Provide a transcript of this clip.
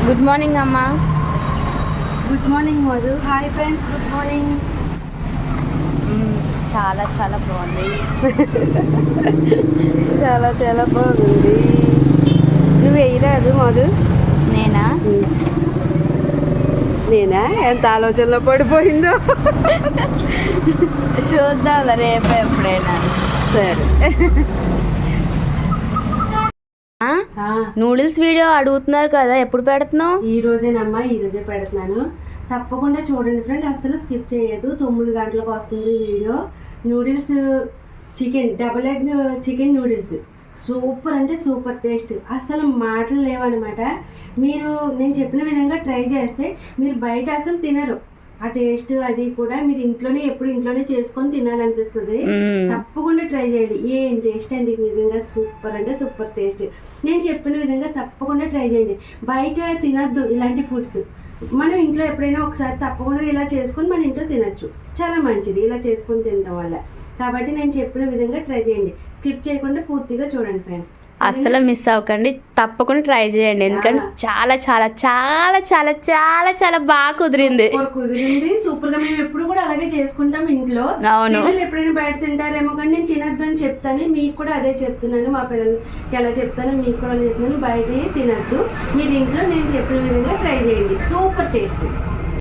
Good morning అమ్మా. Good morning Madhu. Hi friends, good morning. చాలా చాలా బాగుంది. చాలా చాలా బాగుంది. నువ్వు వేయరాదు మధు? నేనా? నేనా? ఎంత ఆలోచనలో పడిపోయిందో. చూద్దాం రేపు ఎప్పుడైనా. సరే. నూడిల్స్ వీడియో అడుగుతున్నారు కదా, ఎప్పుడు పెడుతున్నావు? ఈ రోజేనమ్మా, ఈ రోజే పెడుతున్నాను. తప్పకుండా చూడండి ఫ్రెండ్, అసలు స్కిప్ చేయొద్దు. 9 గంటలకు వస్తుంది video. Noodles chicken, double egg chicken noodles super అంటే సూపర్ టేస్ట్, అసలు మాటలు లేవన్నమాట. మీరు నేను చెప్పిన విధంగా ట్రై చేస్తే మీరు బయట అసలు తినరు. ఆ టేస్ట్ అది కూడా మీరు ఎప్పుడు ఇంట్లోనే చేసుకొని తినాలనిపిస్తుంది. తప్పకుండా ట్రై చేయండి. ఏం టేస్ట్ అండి, నిజంగా సూపర్ అంటే సూపర్ టేస్ట్. నేను చెప్పిన విధంగా తప్పకుండా ట్రై చేయండి. బయట తినద్దు ఇలాంటి ఫుడ్స్. మనం ఇంట్లో ఎప్పుడైనా ఒకసారి తప్పకుండా ఇలా చేసుకొని మన ఇంట్లో తినచ్చు. చాలా మంచిది ఇలా చేసుకొని తినడం వల్ల. కాబట్టి నేను చెప్పిన విధంగా ట్రై చేయండి. స్కిప్ చేయకుండా పూర్తిగా చూడండి ఫ్రెండ్స్. అస్సలు మిస్ అవ్వకండి, తప్పకుండా ట్రై చేయండి. ఎందుకంటే చాలా చాలా చాలా చాలా చాలా చాలా బాగా కుదిరింది. సూపర్ గా. మేము ఎప్పుడు కూడా అలాగే చేసుకుంటాం ఇంట్లో. అవును. ఎప్పుడైనా బయట తింటారేమో కానీ నేను తినద్దు అని చెప్తాను. మీకు కూడా అదే చెప్తున్నాను. మా పిల్లలకి ఎలా చెప్తాను మీకు కూడా చెప్తున్నాను. బయట తినద్దు, మీరు ఇంట్లో నేను చెప్పిన విధంగా ట్రై చేయండి. Super taste.